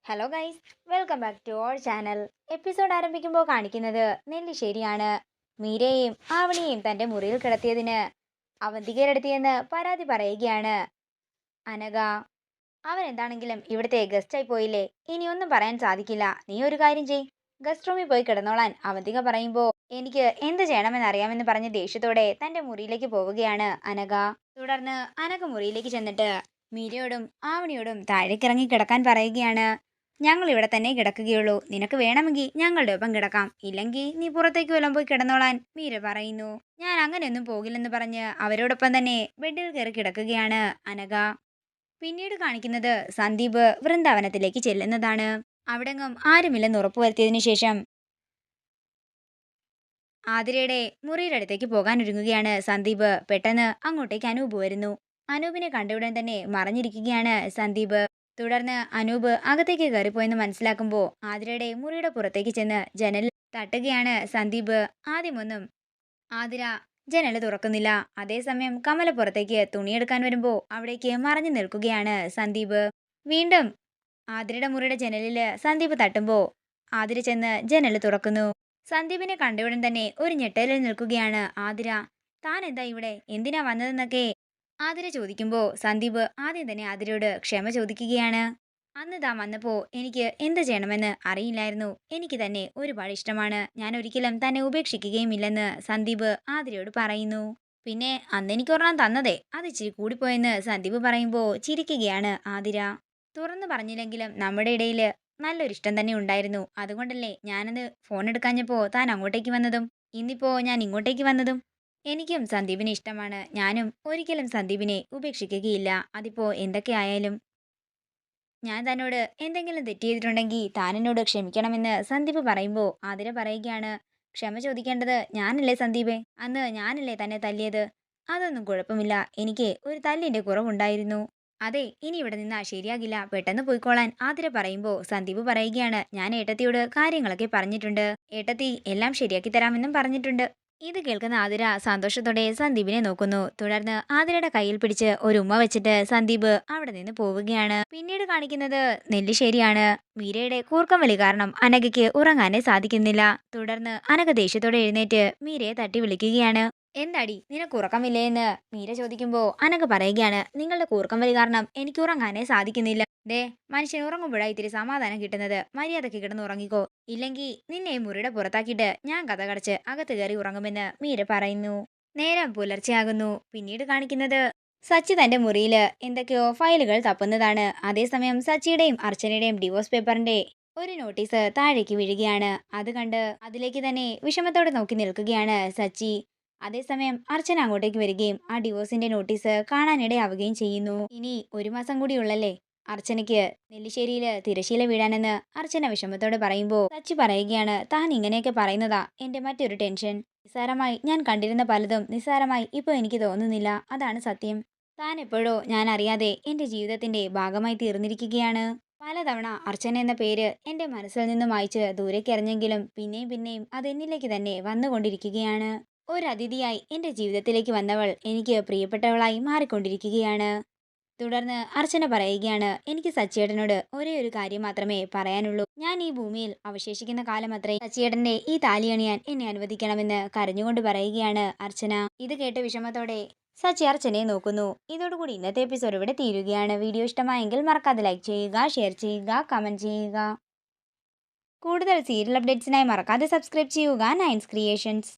Hello guys, welcome back to our channel. Episode ആരംഭിക്കുമ്പോൾ കാണിക്കുന്നത് നെല്ലിശ്ശേരിയാണ്. മീരയെയും ആവണിയെയും തന്റെ മുറിയിൽ കിടത്തിയതിന് അവന്തികേരെടുത്തിയെന്ന് പരാതി പറയുകയാണ് അനഘ. അവൻ എന്താണെങ്കിലും ഇവിടുത്തെ ഗസ്റ്റായി പോയില്ലേ, ഇനി ഒന്നും പറയാൻ സാധിക്കില്ല. നീ ഒരു കാര്യം ചെയ്, ഗസ്റ്റ് റൂമിൽ പോയി കിടന്നോളാൻ അവന്തിക പറയുമ്പോൾ എനിക്ക് എന്ത് ചെയ്യണമെന്ന് അറിയാമെന്ന് പറഞ്ഞ് ദേഷ്യത്തോടെ തന്റെ മുറിയിലേക്ക് പോവുകയാണ് അനഘ. തുടർന്ന് അനഘ മുറിയിലേക്ക് ചെന്നിട്ട് മീരയോടും ആവണിയോടും താഴേക്കിറങ്ങി കിടക്കാൻ പറയുകയാണ്. ഞങ്ങൾ ഇവിടെ തന്നെ കിടക്കുകയുള്ളൂ, നിനക്ക് വേണമെങ്കിൽ ഞങ്ങളുടെ ഒപ്പം കിടക്കാം, ഇല്ലെങ്കിൽ നീ പുറത്തേക്ക് വല്ലതും പോയി കിടന്നോളാൻ മീര പറയുന്നു. ഞാൻ അങ്ങനെയൊന്നും പോകില്ലെന്ന് പറഞ്ഞ് അവരോടൊപ്പം തന്നെ ബെഡിൽ കയറി കിടക്കുകയാണ് അനഘ. പിന്നീട് കാണിക്കുന്നത് സന്ദീപ് വൃന്ദാവനത്തിലേക്ക് ചെല്ലുന്നതാണ്. അവിടെങ്ങും ആരുമില്ലെന്ന് ഉറപ്പുവരുത്തിയതിനു ശേഷം ആതിരയുടെ മുറിയുടെ അടുത്തേക്ക് പോകാൻ ഒരുങ്ങുകയാണ് സന്ദീപ്. പെട്ടെന്ന് അങ്ങോട്ടേക്ക് അനൂപ് വരുന്നു. അനൂപിനെ കണ്ടയുടൻ തന്നെ മറഞ്ഞിരിക്കുകയാണ് സന്ദീപ്. തുടർന്ന് അനൂപ് അകത്തേക്ക് കയറിപ്പോയെന്ന് മനസ്സിലാക്കുമ്പോൾ ആതിരയുടെ മുറിയുടെ പുറത്തേക്ക് ചെന്ന് ജനലിൽ തട്ടുകയാണ് സന്ദീപ്. ആദ്യമൊന്നും ആതിര ജനല് തുറക്കുന്നില്ല. അതേസമയം കമല പുറത്തേക്ക് തുണിയെടുക്കാൻ വരുമ്പോൾ അവിടേക്ക് മറഞ്ഞു നിൽക്കുകയാണ് സന്ദീപ്. വീണ്ടും ആതിരയുടെ മുറിയുടെ ജനലില് സന്ദീപ് തട്ടുമ്പോൾ ആതിര ചെന്ന് ജനല് തുറക്കുന്നു. സന്ദീപിനെ കണ്ടയുടൻ തന്നെ ഒരു ഞെട്ടലിൽ നിൽക്കുകയാണ് ആതിര. താൻ എന്താ ഇവിടെ, എന്തിനാ വന്നതെന്നൊക്കെ ആതിര ചോദിക്കുമ്പോൾ സന്ദീപ് ആദ്യം തന്നെ ആതിരയോട് ക്ഷമ ചോദിക്കുകയാണ്. അന്ന് താൻ വന്നപ്പോൾ എനിക്ക് എന്ത് ചെയ്യണമെന്ന് അറിയില്ലായിരുന്നു. എനിക്ക് തന്നെ ഒരുപാട് ഇഷ്ടമാണ്. ഞാൻ ഒരിക്കലും തന്നെ ഉപേക്ഷിക്കുകയുമില്ലെന്ന് സന്ദീപ് ആതിരയോട് പറയുന്നു. പിന്നെ അന്ന് എനിക്ക് ഒരെണ്ണം തന്നതേ അത് ഇച്ചിരി കൂടിപ്പോയെന്ന് സന്ദീപ് പറയുമ്പോൾ ചിരിക്കുകയാണ് ആതിര. തുറന്നു പറഞ്ഞില്ലെങ്കിലും നമ്മുടെ ഇടയിൽ നല്ലൊരു ഇഷ്ടം തന്നെ ഉണ്ടായിരുന്നു. അതുകൊണ്ടല്ലേ ഞാനത് ഫോൺ എടുക്കാഞ്ഞപ്പോൾ താൻ അങ്ങോട്ടേക്ക് വന്നതും ഇന്നിപ്പോ ഞാൻ ഇങ്ങോട്ടേക്ക് വന്നതും. എനിക്കും സന്ദീപിനെ ഇഷ്ടമാണ്. ഞാനും ഒരിക്കലും സന്ദീപിനെ ഉപേക്ഷിക്കുകയില്ല. അതിപ്പോ എന്തൊക്കെ ആയാലും ഞാൻ തന്നോട് എന്തെങ്കിലും തെറ്റ് ചെയ്തിട്ടുണ്ടെങ്കിൽ താൻ എന്നോട് ക്ഷമിക്കണമെന്ന് സന്ദീപ് പറയുമ്പോൾ ആതിര പറയുകയാണ്. ക്ഷമ ചോദിക്കേണ്ടത് ഞാനല്ലേ സന്ദീപേ, അന്ന് ഞാനല്ലേ തന്നെ തല്ലിയത്. അതൊന്നും കുഴപ്പമില്ല, എനിക്ക് ഒരു തല്ലിന്റെ കുറവുണ്ടായിരുന്നു. അതെ, ഇനി ഇവിടെ നിന്നാ ശരിയാകില്ല, പെട്ടെന്ന് പോയിക്കോളാൻ ആതിര പറയുമ്പോൾ സന്ദീപ് പറയുകയാണ്. ഞാൻ ഏട്ടത്തിയോട് കാര്യങ്ങളൊക്കെ പറഞ്ഞിട്ടുണ്ട്, ഏട്ടത്തി എല്ലാം ശരിയാക്കി തരാമെന്നും പറഞ്ഞിട്ടുണ്ട്. ഇത് കേൾക്കുന്ന ആതിര സന്തോഷത്തോടെ സന്ദീപിനെ നോക്കുന്നു. തുടർന്ന് ആതിരയുടെ കയ്യിൽ പിടിച്ച് ഒരു ഉമ്മ വെച്ചിട്ട് സന്ദീപ് അവിടെ നിന്ന് പോവുകയാണ്. പിന്നീട് കാണിക്കുന്നത് നെല്ലിശ്ശേരിയാണ്. മീരയുടെ കൂർക്കം വലി കാരണം അനഘയ്ക്ക് ഉറങ്ങാനേ സാധിക്കുന്നില്ല. തുടർന്ന് അനഘ ദേഷ്യത്തോടെ എഴുന്നേറ്റ് മീരയെ തട്ടി വിളിക്കുകയാണ്. എന്താടി, നിനക്ക് ഉറക്കമില്ലേ എന്ന് മീര ചോദിക്കുമ്പോൾ അനഘ പറയുകയാണ്. നിങ്ങളുടെ കൂർക്കം വലി കാരണം എനിക്ക് ഉറങ്ങാനേ സാധിക്കുന്നില്ല. ദേ, മനുഷ്യൻ ഉറങ്ങുമ്പോഴാ ഇത്തിരി സമാധാനം കിട്ടുന്നത്. മര്യാദയ്ക്ക് കിടന്ന് ഉറങ്ങിക്കോ, ഇല്ലെങ്കിൽ നിന്നെ മുറിയുടെ പുറത്താക്കിയിട്ട് ഞാൻ കഥ കടച്ച് അകത്ത് കയറി ഉറങ്ങുമെന്ന് മീര പറയുന്നു. നേരം പുലർച്ചെയാകുന്നു. പിന്നീട് കാണിക്കുന്നത് സച്ചി തന്റെ മുറിയില് എന്തൊക്കെയോ ഫയലുകൾ തപ്പുന്നതാണ്. അതേസമയം സച്ചിയുടെയും അർച്ചനയുടെയും ഡിവോഴ്സ് പേപ്പറിന്റെ ഒരു നോട്ടീസ് താഴേക്ക് വീഴുകയാണ്. അത് കണ്ട് അതിലേക്ക് തന്നെ വിഷമത്തോടെ നോക്കി നിൽക്കുകയാണ് സച്ചി. അതേസമയം അർച്ചന അങ്ങോട്ടേക്ക് വരികയും ആ ഡിവോഴ്സിന്റെ നോട്ടീസ് കാണാനിടയാവുകയും ചെയ്യുന്നു. ഇനി ഒരു മാസം കൂടിയുള്ളല്ലേ അർച്ചനയ്ക്ക് നെല്ലിശ്ശേരിയില് തിരശീല വീഴാനെന്ന് അർച്ചന വിഷമത്തോടെ പറയുമ്പോൾ സച്ചി പറയുകയാണ്. താൻ ഇങ്ങനെയൊക്കെ പറയുന്നതാ എന്റെ മറ്റൊരു ടെൻഷൻ. നിസ്സാരമായി ഞാൻ കണ്ടിരുന്ന പലതും നിസ്സാരമായി ഇപ്പോൾ എനിക്ക് തോന്നുന്നില്ല, അതാണ് സത്യം. താൻ എപ്പോഴോ ഞാൻ അറിയാതെ എന്റെ ജീവിതത്തിന്റെ ഭാഗമായി തീർന്നിരിക്കുകയാണ്. പലതവണ അർച്ചന എന്ന പേര് എന്റെ മനസ്സിൽ നിന്നും മായ്ച്ച് ദൂരേക്കെറിഞ്ഞെങ്കിലും പിന്നെയും പിന്നെയും അത് എന്നിലേക്ക് തന്നെ വന്നുകൊണ്ടിരിക്കുകയാണ്. ഒരു അതിഥിയായി എന്റെ ജീവിതത്തിലേക്ക് വന്നവൾ എനിക്ക് പ്രിയപ്പെട്ടവളായി മാറിക്കൊണ്ടിരിക്കുകയാണ്. തുടർന്ന് അർച്ചന പറയുകയാണ്. എനിക്ക് സച്ചിയേട്ടനോട് ഒരേ ഒരു കാര്യം മാത്രമേ പറയാനുള്ളൂ. ഞാൻ ഈ ഭൂമിയിൽ അവശേഷിക്കുന്ന കാലം അത്രേ സച്ചിയേട്ടന്റെ ഈ താലി അണിയാൻ എന്നെ അനുവദിക്കണമെന്ന് കരഞ്ഞുകൊണ്ട് പറയുകയാണ് അർച്ചന. ഇത് കേട്ട് വിഷമത്തോടെ സച്ചി അർച്ചനയെ നോക്കുന്നു. ഇതോടുകൂടി ഇന്നത്തെ എപ്പിസോഡ് ഇവിടെ തീരുകയാണ്. വീഡിയോ ഇഷ്ടമായെങ്കിൽ മറക്കാതെ ലൈക്ക് ചെയ്യുക, ഷെയർ ചെയ്യുക, കമന്റ് ചെയ്യുക. കൂടുതൽ സീരിയൽ അപ്ഡേറ്റ്സിനായി മറക്കാതെ സബ്സ്ക്രൈബ് ചെയ്യുക നയൻസ് ക്രിയേഷൻസ്.